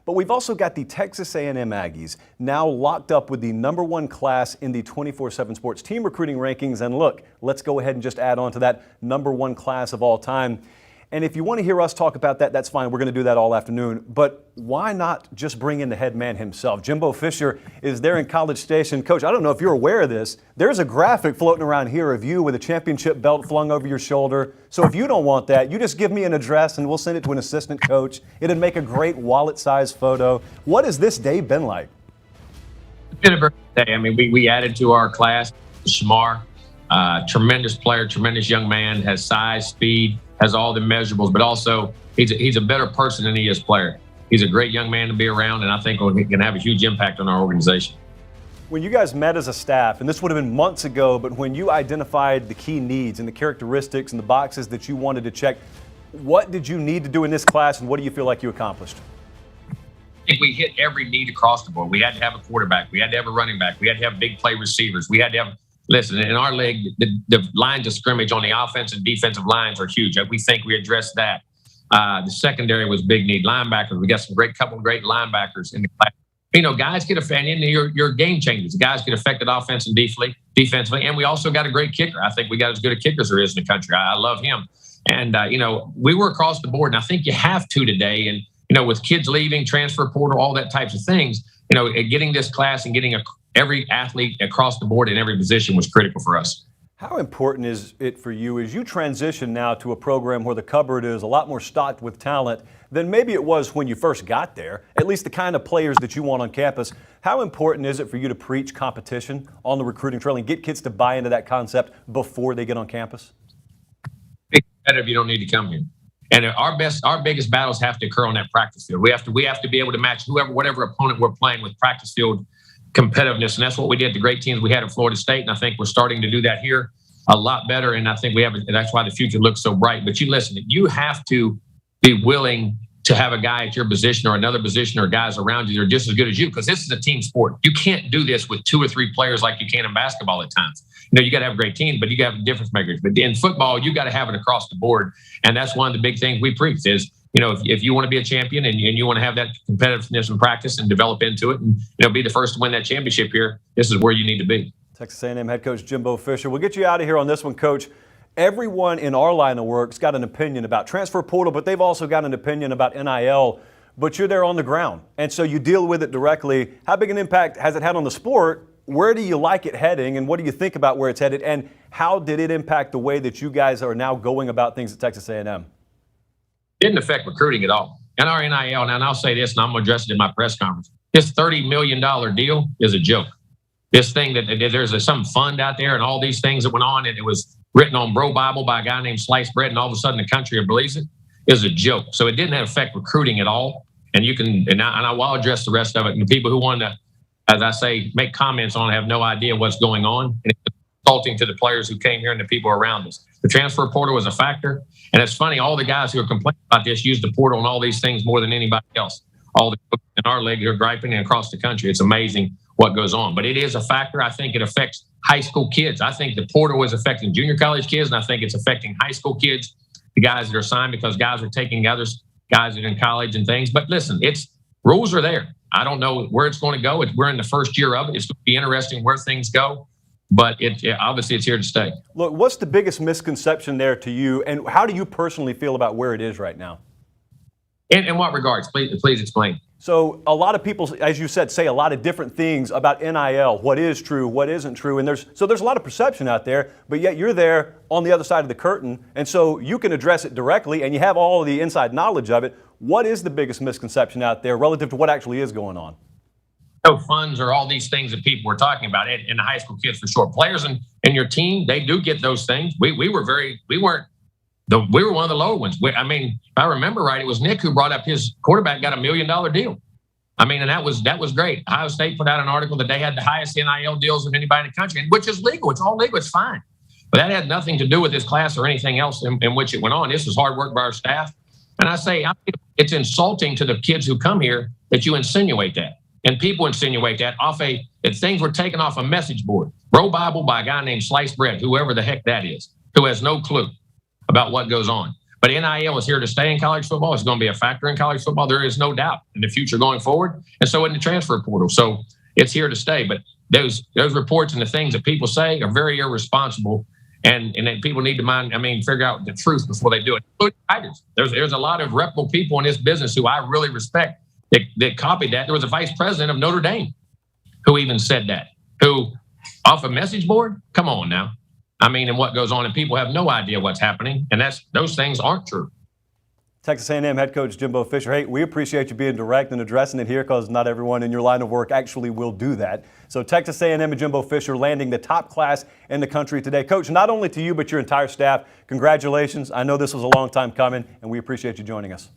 But we've also got the Texas A&M Aggies now locked up with the #1 class in the 24/7 Sports team recruiting rankings. And look, let's go ahead and just add on to that #1 class of all time. And if you want to hear us talk about that, that's fine. We're going to do that all afternoon. But why not just bring in the head man himself? Jimbo Fisher is there in College Station. Coach, I don't know if you're aware of this. There's a graphic floating around here of you with a championship belt flung over your shoulder. So if you don't want that, you just give me an address and we'll send it to an assistant coach. It'd make a great wallet-sized photo. What has this day been like? It's been a very good day. I mean, we added to our class Shamar. Tremendous player, tremendous young man, has size, speed, has all the measurables, but also he's a better person than he is player. He's a great young man to be around, and I think he can have a huge impact on our organization. When you guys met as a staff, and this would have been months ago, but when you identified the key needs and the characteristics and the boxes that you wanted to check, what did you need to do in this class, and what do you feel like you accomplished? I think we hit every need across the board. We had to have a quarterback. We had to have a running back. We had to have big play receivers. We had to have Listen, in our league, the lines of scrimmage on the offensive and defensive lines are huge. We think we addressed that. The secondary was big need. Linebackers, we got some couple of great linebackers in the class. You know, guys get affected. Your game changes. Guys get affected offensively, defensively, and we also got a great kicker. I think we got as good a kicker as there is in the country. I love him. And we were across the board, and I think you have to today. And with kids leaving, transfer portal, all that types of things. Getting this class and getting every athlete across the board in every position was critical for us. How important is it for you as you transition now to a program where the cupboard is a lot more stocked with talent than maybe it was when you first got there, at least the kind of players that you want on campus? How important is it for you to preach competition on the recruiting trail and get kids to buy into that concept before they get on campus? If you don't need to come here. And our biggest battles have to occur on that practice field. We have to be able to match whatever opponent we're playing with practice field competitiveness, and that's what we did. The great teams we had at Florida State, and I think we're starting to do that here a lot better. And I think that's why the future looks so bright. But you have to be willing to have a guy at your position or another position or guys around you that are just as good as you, because this is a team sport. You can't do this with 2 or 3 players like you can in basketball at times. You got to have great teams, but you got to have difference makers. But in football, you got to have it across the board, and that's one of the big things we preach is, if you want to be a champion and you want to have that competitiveness in practice and develop into it and be the first to win that championship here, this is where you need to be. Texas A&M head coach Jimbo Fisher. We'll get you out of here on this one, Coach. Everyone in our line of work's got an opinion about transfer portal, but they've also got an opinion about NIL. But you're there on the ground, and so you deal with it directly. How big an impact has it had on the sport? Where do you like it heading, and what do you think about where it's headed? And how did it impact the way that you guys are now going about things at Texas A&M? Didn't affect recruiting at all. And our NIL, and I'll say this, and I'm going to address it in my press conference. This $30 million deal is a joke. This thing that there's some fund out there and all these things that went on, and it was written on Bro Bible by a guy named Sliced Bread, and all of a sudden the country believes it, is a joke. So it didn't affect recruiting at all. And I will address the rest of it. And the people who want to, as I say, make comments on it have no idea what's going on. And it's insulting to the players who came here and the people around us. The transfer portal was a factor. And it's funny, all the guys who are complaining about this use the portal and all these things more than anybody else. All the coaches in our league are griping across the country. It's amazing what goes on. But it is a factor. I think it affects high school kids. I think the portal is affecting junior college kids, and I think it's affecting high school kids, the guys that are signed, because guys are taking others, guys that are in college and things. But listen, rules are there. I don't know where it's going to go. We're in the first year of it. It's going to be interesting where things go. But obviously it's here to stay. Look, what's the biggest misconception there to you, and how do you personally feel about where it is right now? In what regards? Please explain. So a lot of people, as you said, say a lot of different things about NIL, what is true, what isn't true, and there's a lot of perception out there, but yet you're there on the other side of the curtain, and so you can address it directly, and you have all of the inside knowledge of it. What is the biggest misconception out there relative to what actually is going on? Funds or all these things that people were talking about, and the high school kids for sure. Players in your team, they do get those things. We were one of the lower ones. If I remember right, it was Nick who brought up his quarterback got $1 million deal. And that was great. Ohio State put out an article that they had the highest NIL deals of anybody in the country, which is legal. It's all legal. It's fine. But that had nothing to do with this class or anything else in which it went on. This was hard work by our staff. And I think it's insulting to the kids who come here that you insinuate that. And people insinuate that things were taken off a message board. Bro Bible by a guy named Sliced Bread, whoever the heck that is, who has no clue about what goes on. But NIL is here to stay in college football. It's going to be a factor in college football. There is no doubt in the future going forward. And so in the transfer portal. So it's here to stay. But those reports and the things that people say are very irresponsible. And then people need to figure out the truth before they do it. There's a lot of reputable people in this business who I really respect that copied that. There was a vice president of Notre Dame who even said that, who off a message board. Come on now. And what goes on, and people have no idea what's happening. And those things aren't true. Texas A&M head coach Jimbo Fisher, hey, we appreciate you being direct and addressing it here because not everyone in your line of work actually will do that. So Texas A&M and Jimbo Fisher landing the top class in the country today. Coach, not only to you but your entire staff, congratulations. I know this was a long time coming, and we appreciate you joining us.